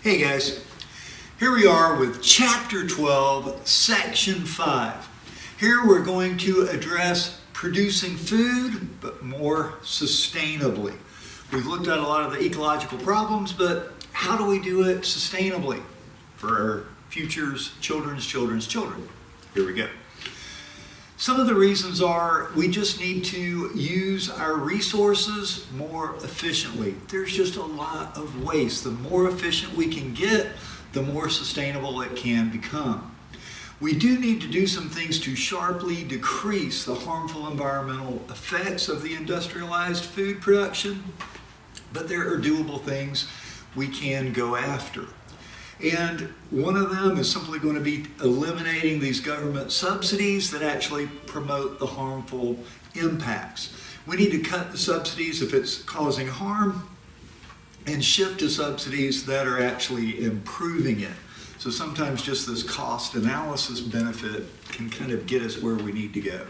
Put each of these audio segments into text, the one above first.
Hey guys, here we are with Chapter 12, Section 5. Here we're going to address producing food, but more sustainably. We've looked at a lot of the ecological problems, but how do we do it sustainably for our future's children's children? Here we go. Some of the reasons are we just need to use our resources more efficiently. There's just a lot of waste. The more efficient we can get, the more sustainable it can become. We do need to do some things to sharply decrease the harmful environmental effects of the industrialized food production, but there are doable things we can go after. And one of them is simply going to be eliminating these government subsidies that actually promote the harmful impacts. We need to cut the subsidies if it's causing harm and shift to subsidies that are actually improving it. So sometimes just this cost analysis benefit can kind of get us where we need to go.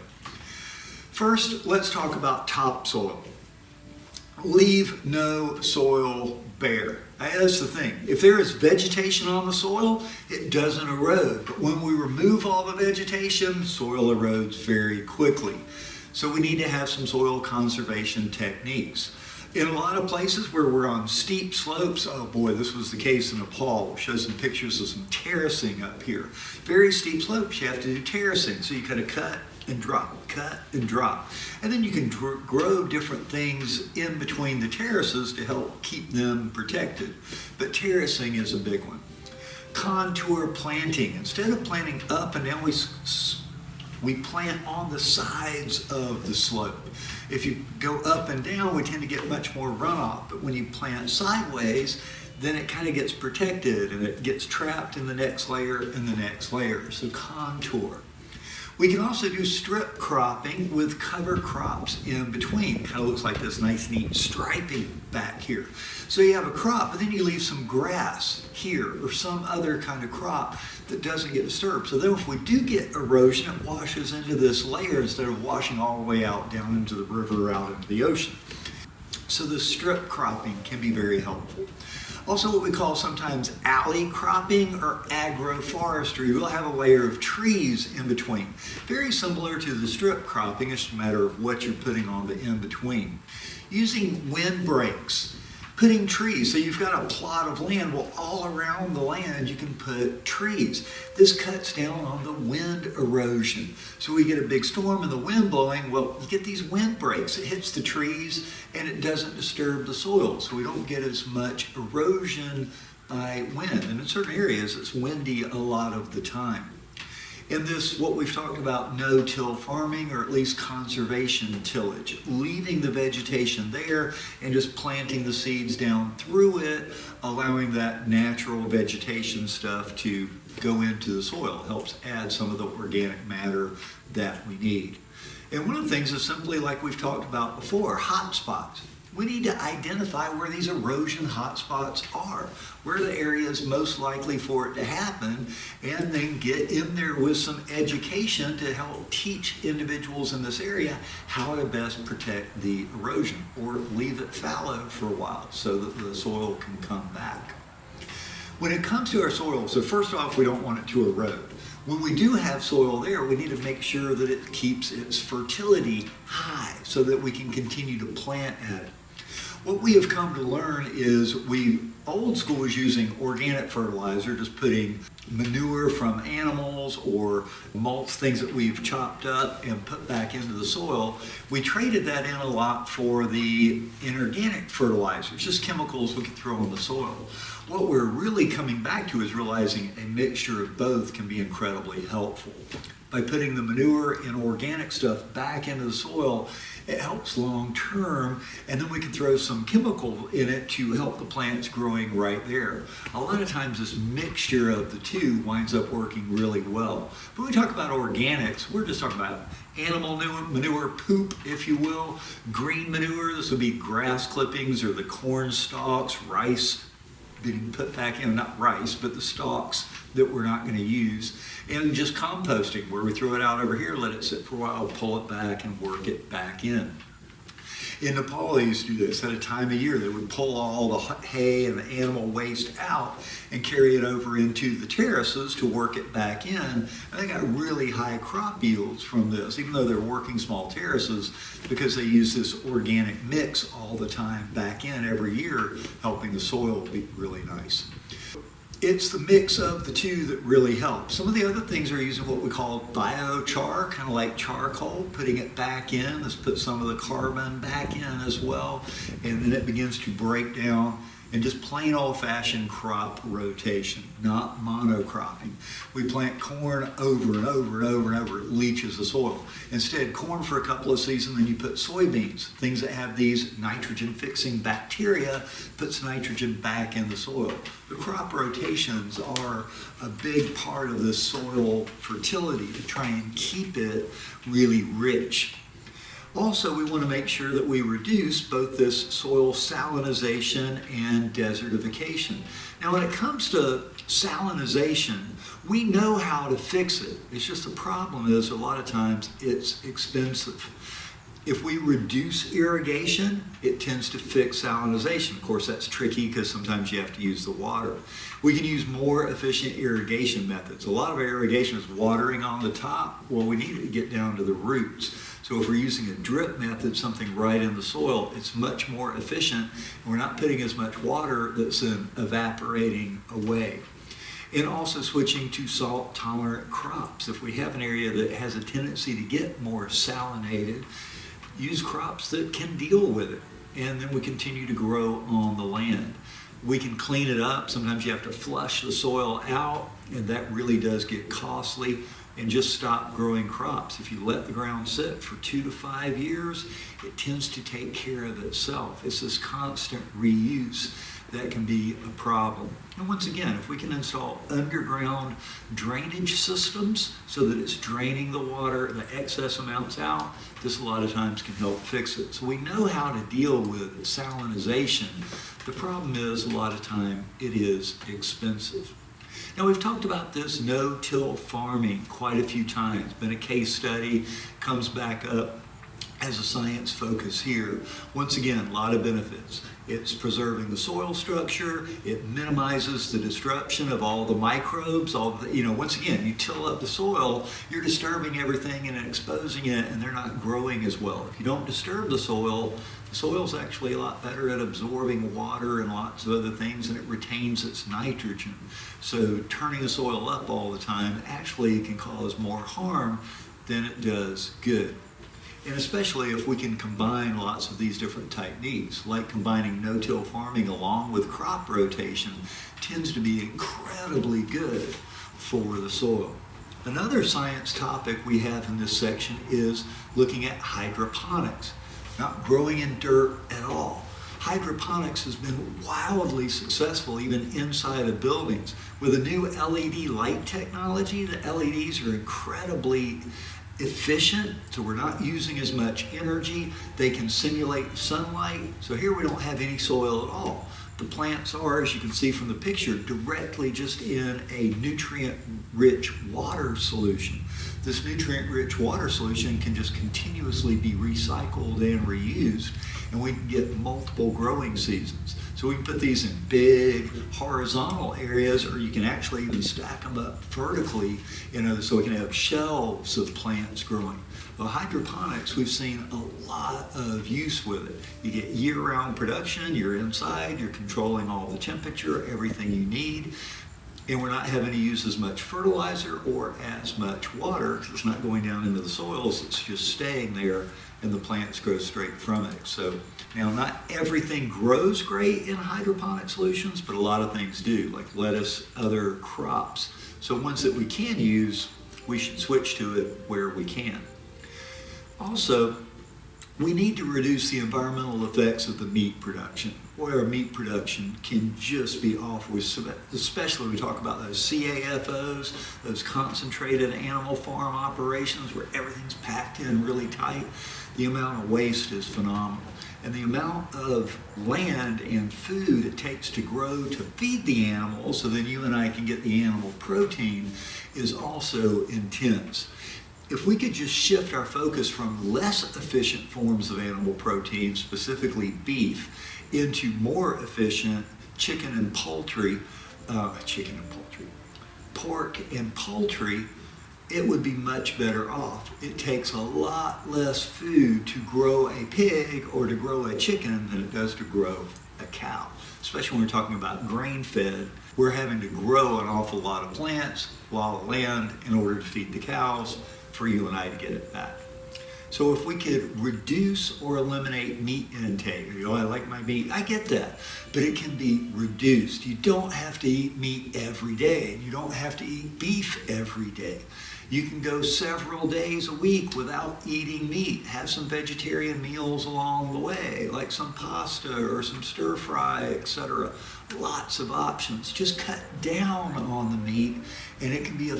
First, let's talk about topsoil. Leave no soil bare. That's the thing. If there is vegetation on the soil, it doesn't erode. But when we remove all the vegetation, soil erodes very quickly. So we need to have some soil conservation techniques. In a lot of places where we're on steep slopes, oh boy, this was the case in Nepal. We'll show some pictures of some terracing up here. Very steep slopes, you have to do terracing. So you kind of cut and drop. And then you can grow different things in between the terraces to help keep them protected. But terracing is a big one. Contour planting. Instead of planting up and down, we plant on the sides of the slope. If you go up and down, we tend to get much more runoff. But when you plant sideways, then it kind of gets protected and it gets trapped in the next layer and the next layer. So contour. We can also do strip cropping with cover crops in between. Kind of looks like this nice neat striping back here. So you have a crop, but then you leave some grass here or some other kind of crop that doesn't get disturbed. So then if we do get erosion, it washes into this layer instead of washing all the way out down into the river or out into the ocean. So the strip cropping can be very helpful. Also what we call sometimes alley cropping or agroforestry. We'll have a layer of trees in between. Very similar to the strip cropping, it's just a matter of what you're putting on the in-between. Using windbreaks, putting trees. So you've got a plot of land, well all around the land you can put trees. This cuts down on the wind erosion. So we get a big storm and the wind blowing, well you get these windbreaks. It hits the trees and it doesn't disturb the soil. So we don't get as much erosion by wind. And in certain areas it's windy a lot of the time. In this, what we've talked about, no-till farming, or at least conservation tillage, leaving the vegetation there and just planting the seeds down through it, allowing that natural vegetation stuff to go into the soil. It helps add some of the organic matter that we need. And one of the things is simply, like we've talked about before, hot spots. We need to identify where these erosion hotspots are, where the area is most likely for it to happen, and then get in there with some education to help teach individuals in this area how to best protect the erosion or leave it fallow for a while so that the soil can come back. When it comes to our soil, so first off, we don't want it to erode. When we do have soil there, we need to make sure that it keeps its fertility high so that we can continue to plant at it. What we have come to learn is old school was using organic fertilizer, just putting manure from animals or mulch, things that we've chopped up and put back into the soil. We traded that in a lot for the inorganic fertilizers, just chemicals we could throw in the soil. What we're really coming back to is realizing a mixture of both can be incredibly helpful. By putting the manure and organic stuff back into the soil, it helps long term, and then we can throw some chemical in it to help the plants growing right there. A lot of times this mixture of the two winds up working really well. But when we talk about organics, we're just talking about animal manure, poop, if you will, green manure. This would be grass clippings or the corn stalks, rice being put back in, not rice, but the stalks that we're not going to use, and just composting where we throw it out over here, let it sit for a while, pull it back and work it back in. In Nepal, they used to do this at a time of year. They would pull all the hay and the animal waste out and carry it over into the terraces to work it back in. And they got really high crop yields from this, even though they're working small terraces, because they use this organic mix all the time back in every year, helping the soil be really nice. It's the mix of the two that really helps. Some of the other things are using what we call biochar, kind of like charcoal, putting it back in. Let's put some of the carbon back in as well, and then it begins to break down. And just plain old-fashioned crop rotation, not monocropping. We plant corn over and over and over and over, it leaches the soil. Instead, corn for a couple of seasons, then you put soybeans, things that have these nitrogen-fixing bacteria, puts nitrogen back in the soil. The crop rotations are a big part of the soil fertility to try and keep it really rich. Also, we want to make sure that we reduce both this soil salinization and desertification. Now, when it comes to salinization, we know how to fix it. It's just the problem is a lot of times it's expensive. If we reduce irrigation, it tends to fix salinization. Of course, that's tricky because sometimes you have to use the water. We can use more efficient irrigation methods. A lot of our irrigation is watering on the top. Well, we need it to get down to the roots. So if we're using a drip method, something right in the soil, it's much more efficient. And we're not putting as much water that's then evaporating away. And also switching to salt-tolerant crops. If we have an area that has a tendency to get more salinated, use crops that can deal with it. And then we continue to grow on the land. We can clean it up. Sometimes you have to flush the soil out, and that really does get costly. And just stop growing crops. If you let the ground sit for 2 to 5 years, it tends to take care of itself. It's this constant reuse that can be a problem. And once again, if we can install underground drainage systems so that it's draining the water, the excess amounts out, this a lot of times can help fix it. So we know how to deal with salinization. The problem is a lot of time it is expensive. Now, we've talked about this no-till farming quite a few times. Been a case study, comes back up as a science focus here. Once again, a lot of benefits. It's preserving the soil structure. It minimizes the disruption of all the microbes. Once again, you till up the soil, you're disturbing everything and exposing it, and they're not growing as well. If you don't disturb the soil's actually a lot better at absorbing water and lots of other things, and it retains its nitrogen. So turning the soil up all the time actually can cause more harm than it does good. And especially if we can combine lots of these different techniques, like combining no-till farming along with crop rotation, tends to be incredibly good for the soil. Another science topic we have in this section is looking at hydroponics. Not growing in dirt at all. Hydroponics has been wildly successful even inside of buildings. With a new LED light technology, the LEDs are incredibly efficient, so we're not using as much energy. They can simulate sunlight, so here we don't have any soil at all. The plants are, as you can see from the picture, directly just in a nutrient-rich water solution. This nutrient-rich water solution can just continuously be recycled and reused, and we can get multiple growing seasons. So we can put these in big horizontal areas, or you can actually even stack them up vertically, so we can have shelves of plants growing. Well, hydroponics, we've seen a lot of use with it. You get year-round production, you're inside, you're controlling all the temperature, everything you need, and we're not having to use as much fertilizer or as much water because it's not going down into the soils, it's just staying there and the plants grow straight from it. So now not everything grows great in hydroponic solutions, but a lot of things do, like lettuce, other crops. So ones that we can use, we should switch to it where we can. Also, we need to reduce the environmental effects of the meat production. Boy, our meat production can just be awful, especially when we talk about those CAFOs, those concentrated animal farm operations where everything's packed in really tight. The amount of waste is phenomenal. And the amount of land and food it takes to grow to feed the animals so then you and I can get the animal protein is also intense. If we could just shift our focus from less efficient forms of animal protein, specifically beef, into more efficient pork and poultry, it would be much better off. It takes a lot less food to grow a pig or to grow a chicken than it does to grow a cow. Especially when we're talking about grain-fed, we're having to grow an awful lot of plants, a lot of land in order to feed the cows for you and I to get it back. So if we could reduce or eliminate meat intake, I like my meat, I get that, but it can be reduced. You don't have to eat meat every day. You don't have to eat beef every day. You can go several days a week without eating meat. Have some vegetarian meals along the way, like some pasta or some stir fry, etc. Lots of options. Just cut down on the meat, and it can be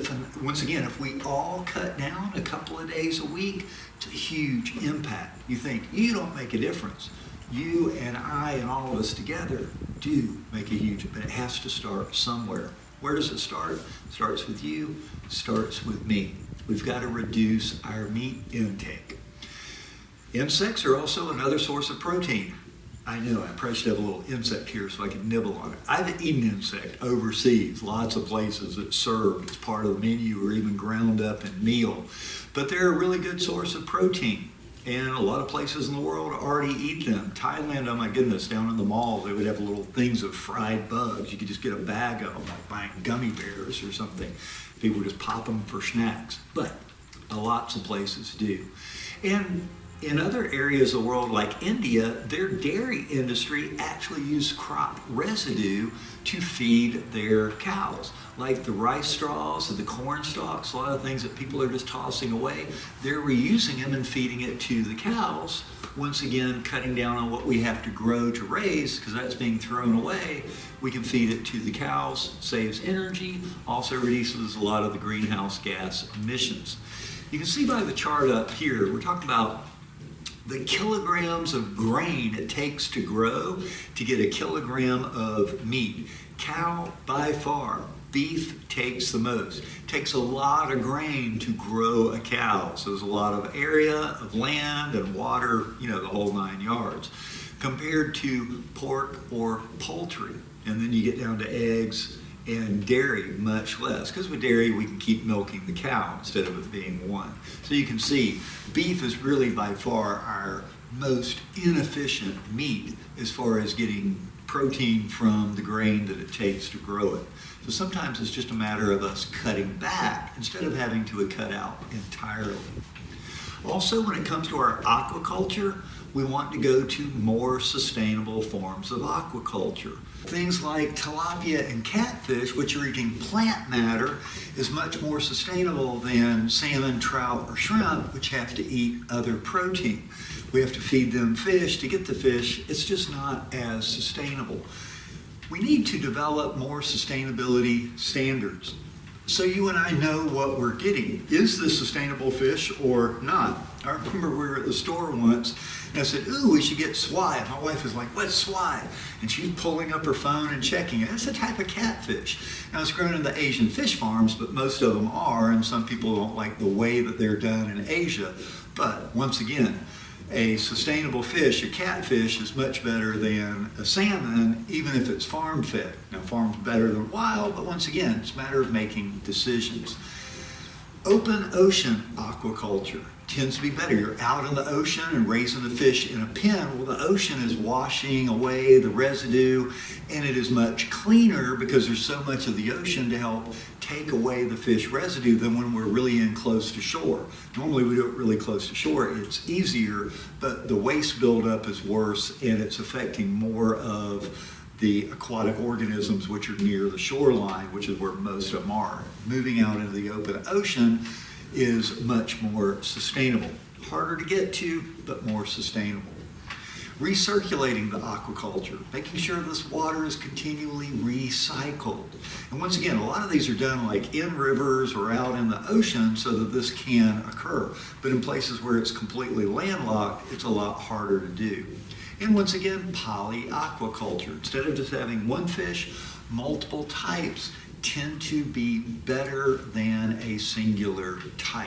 once again, if we all cut down a couple of days a week, it's a huge impact. You think you don't make a difference. You and I and all of us together do make a huge, but it has to start somewhere. Where does it start? It starts with you, it starts with me. We've got to reduce our meat intake. Insects are also another source of protein. I know, I probably should have a little insect here so I can nibble on it. I've eaten insect overseas, lots of places that served as part of the menu or even ground up in meal. But they're a really good source of protein. And a lot of places in the world already eat them. Thailand, oh my goodness, down in the malls, they would have little things of fried bugs. You could just get a bag of them, like buying gummy bears or something. People would just pop them for snacks. But lots of places do. And in other areas of the world, like India, their dairy industry actually used crop residue to feed their cows. Like the rice straws and the corn stalks, a lot of things that people are just tossing away, they're reusing them and feeding it to the cows. Once again, cutting down on what we have to grow to raise, because that's being thrown away. We can feed it to the cows, saves energy, also reduces a lot of the greenhouse gas emissions. You can see by the chart up here, we're talking about the kilograms of grain it takes to grow to get a kilogram of meat. Cow, by far. Beef takes the most. It takes a lot of grain to grow a cow. So there's a lot of area of land and water, the whole 9 yards, compared to pork or poultry. And then you get down to eggs and dairy, much less. Because with dairy, we can keep milking the cow instead of it being one. So you can see, beef is really by far our most inefficient meat as far as getting protein from the grain that it takes to grow it. So sometimes it's just a matter of us cutting back instead of having to cut out entirely. Also, when it comes to our aquaculture, we want to go to more sustainable forms of aquaculture. Things like tilapia and catfish, which are eating plant matter, is much more sustainable than salmon, trout, or shrimp, which have to eat other protein. We have to feed them fish to get the fish. It's just not as sustainable. We need to develop more sustainability standards so you and I know what we're getting. Is this sustainable fish or not? I remember we were at the store once and I said, ooh, we should get swai. And my wife was like, what's swai? And she's pulling up her phone and checking it. It's a type of catfish. Now it's grown in the Asian fish farms, but most of them are, and some people don't like the way that they're done in Asia. But once again, a sustainable fish, a catfish, is much better than a salmon, even if it's farm fed. Now, farm's better than wild, but once again, it's a matter of making decisions. Open ocean aquaculture tends to be better. You're out in the ocean and raising the fish in a pen. Well, the ocean is washing away the residue, and it is much cleaner because there's so much of the ocean to help take away the fish residue than when we're really in close to shore. Normally we do it really close to shore. It's easier, but the waste buildup is worse, and it's affecting more of the aquatic organisms which are near the shoreline, which is where most of them are. Moving out into the open ocean is much more sustainable. Harder to get to, but more sustainable. Recirculating the aquaculture, making sure this water is continually recycled. And once again, a lot of these are done like in rivers or out in the ocean so that this can occur. But in places where it's completely landlocked, it's a lot harder to do. And once again, polyaquaculture. Instead of just having one fish, multiple types tend to be better than a singular type.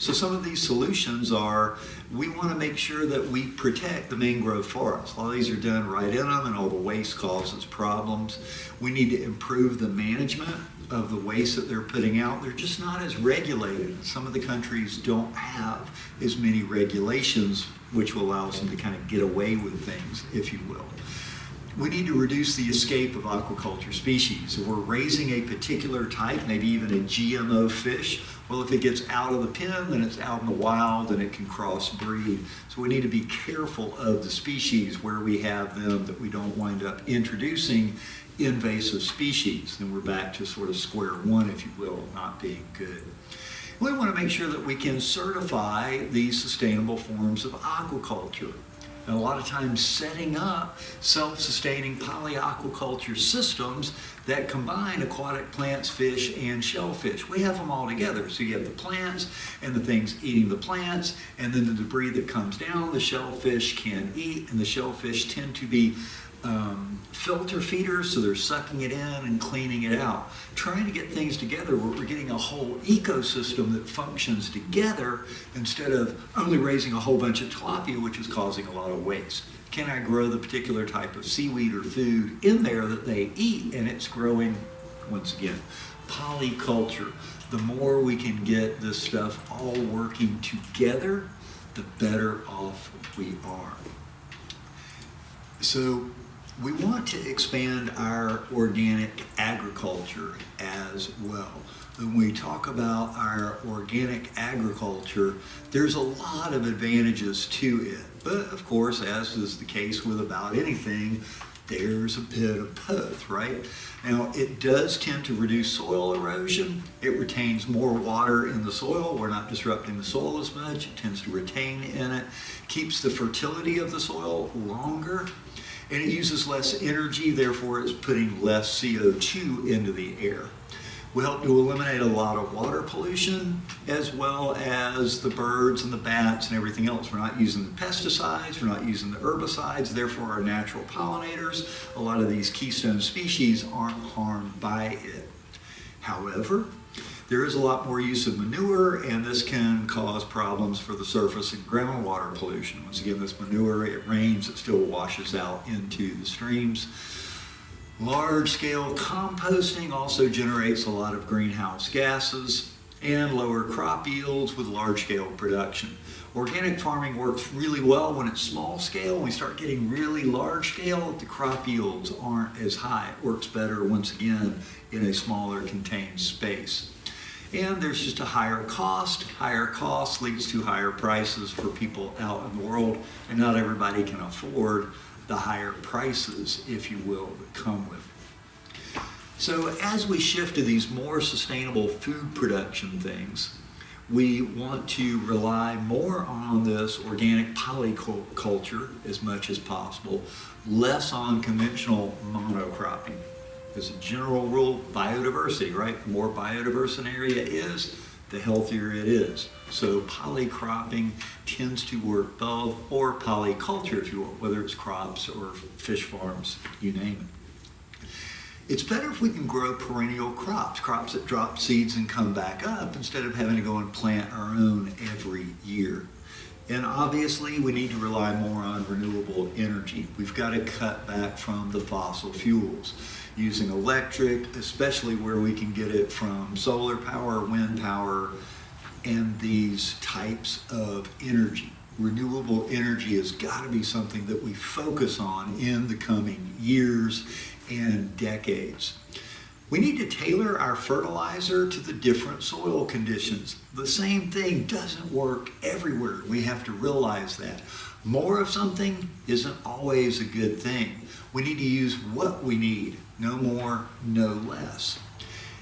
So some of these solutions are, we want to make sure that we protect the mangrove forest. A lot of these are done right in them, and all the waste causes problems. We need to improve the management of the waste that they're putting out. They're just not as regulated. Some of the countries don't have as many regulations, which will allow them to kind of get away with things, if you will. We need to reduce the escape of aquaculture species. If we're raising a particular type, maybe even a GMO fish, well, if it gets out of the pen, then it's out in the wild and it can crossbreed. So we need to be careful of the species where we have them, that we don't wind up introducing invasive species. And we're back to sort of square one, if you will, not being good. We want to make sure that we can certify these sustainable forms of aquaculture. And a lot of times setting up self-sustaining polyaquaculture systems that combine aquatic plants, fish, and shellfish. We have them all together. So you have the plants and the things eating the plants, and then the debris that comes down, the shellfish can eat, and the shellfish tend to be filter feeders, so they're sucking it in and cleaning it out. Trying to get things together where we're getting a whole ecosystem that functions together instead of only raising a whole bunch of tilapia, which is causing a lot of waste. Can I grow the particular type of seaweed or food in there that they eat, and it's growing, once again, polyculture. The more we can get this stuff all working together, the better off we are. So we want to expand our organic agriculture as well. When we talk about our organic agriculture, there's a lot of advantages to it. But of course, as is the case with about anything, there's a bit of both, right? Now, it does tend to reduce soil erosion. It retains more water in the soil. We're not disrupting the soil as much. It tends to retain in it, keeps the fertility of the soil longer, and it uses less energy, therefore it's putting less CO2 into the air. We help to eliminate a lot of water pollution, as well as the birds and the bats and everything else. We're not using the pesticides, we're not using the herbicides, therefore our natural pollinators, a lot of these keystone species aren't harmed by it. However, there is a lot more use of manure, and this can cause problems for the surface and groundwater pollution. Once again, this manure, it rains, it still washes out into the streams. Large-scale composting also generates a lot of greenhouse gases and lower crop yields with large-scale production. Organic farming works really well when it's small scale. When we start getting really large scale, the crop yields aren't as high. It works better, once again, in a smaller contained space. And there's just a higher cost. Higher cost leads to higher prices for people out in the world, and not everybody can afford the higher prices, if you will, that come with it. So as we shift to these more sustainable food production things, we want to rely more on this organic polyculture as much as possible, less on conventional monocropping. As a general rule, biodiversity, right? The more biodiverse an area is, the healthier it is. So polycropping tends to work both, or polyculture, if you will, whether it's crops or fish farms, you name it. It's better if we can grow perennial crops, crops that drop seeds and come back up, instead of having to go and plant our own every year. And obviously, we need to rely more on renewable energy. We've got to cut back from the fossil fuels. Using electric, especially where we can get it from solar power, wind power, and these types of energy. Renewable energy has got to be something that we focus on in the coming years and decades. We need to tailor our fertilizer to the different soil conditions. The same thing doesn't work everywhere. We have to realize that. More of something isn't always a good thing. We need to use what we need, no more, no less.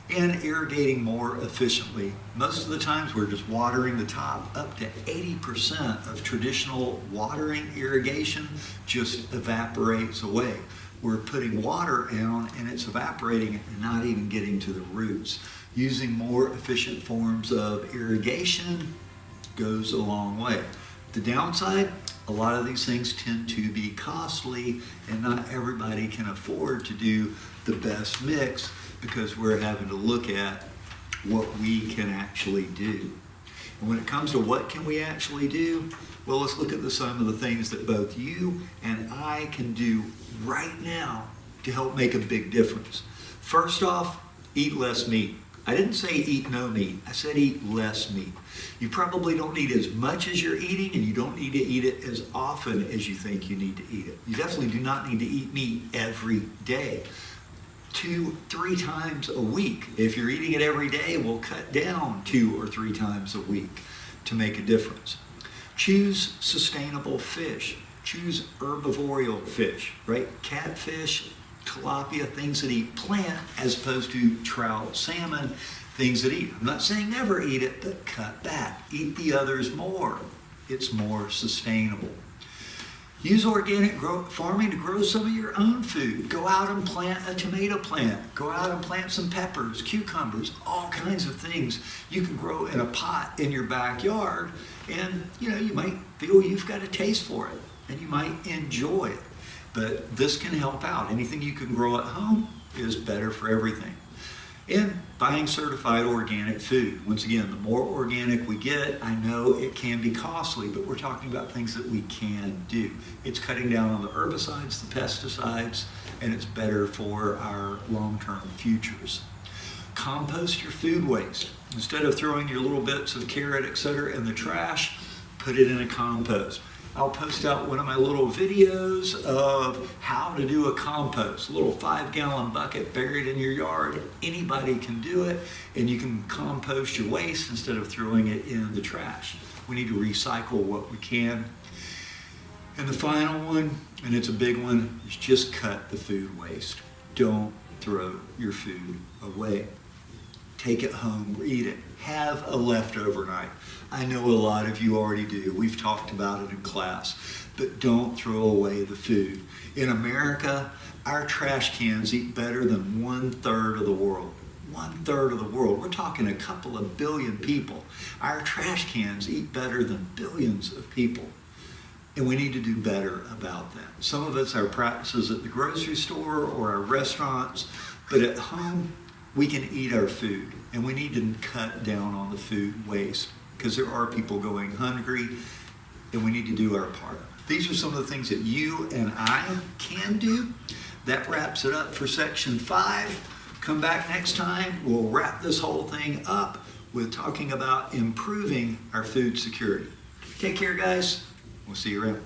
And irrigating more efficiently. Most of the times we're just watering the top. Up to 80% of traditional watering irrigation just evaporates away. We're putting water down and it's evaporating and not even getting to the roots. Using more efficient forms of irrigation goes a long way. The downside, a lot of these things tend to be costly, and not everybody can afford to do the best mix, because we're having to look at what we can actually do. And when it comes to what can we actually do, well, let's look at some of the things that both you and I can do right now to help make a big difference. First off, eat less meat. I didn't say eat no meat. I said eat less meat. You probably don't need as much as you're eating, and you don't need to eat it as often as you think you need to eat it. You definitely do not need to eat meat every day. 2-3 times a week. If you're eating it every day, we'll cut down 2 or 3 times a week to make a difference. Choose sustainable fish. Choose herbivoreal fish, right? Catfish, tilapia, things that eat plant as opposed to trout, salmon, things that eat. I'm not saying never eat it, but cut back. Eat the others more. It's more sustainable. Use organic farming to grow some of your own food. Go out and plant a tomato plant. Go out and plant some peppers, cucumbers, all kinds of things you can grow in a pot in your backyard. And you might feel you've got a taste for it and you might enjoy it. But this can help out. Anything you can grow at home is better for everything. And buying certified organic food. Once again, the more organic we get, I know it can be costly, but we're talking about things that we can do. It's cutting down on the herbicides, the pesticides, and it's better for our long-term futures. Compost your food waste. Instead of throwing your little bits of carrot, etc. in the trash, put it in a compost. I'll post out one of my little videos of how to do a compost, a little 5-gallon bucket buried in your yard. Anybody can do it, and you can compost your waste instead of throwing it in the trash. We need to recycle what we can. And the final one, and it's a big one, is just cut the food waste. Don't throw your food away. Take it home or eat it. Have a leftover night. I know a lot of you already do. We've talked about it in class. But don't throw away the food. In America, our trash cans eat better than 1/3 of the world. 1/3 of the world. We're talking a couple of billion people. Our trash cans eat better than billions of people. And we need to do better about that. Some of it's our practices at the grocery store or our restaurants, but at home, we can eat our food, and we need to cut down on the food waste because there are people going hungry, and we need to do our part. These are some of the things that you and I can do. That wraps it up for section 5. Come back next time. We'll wrap this whole thing up with talking about improving our food security. Take care, guys. We'll see you around.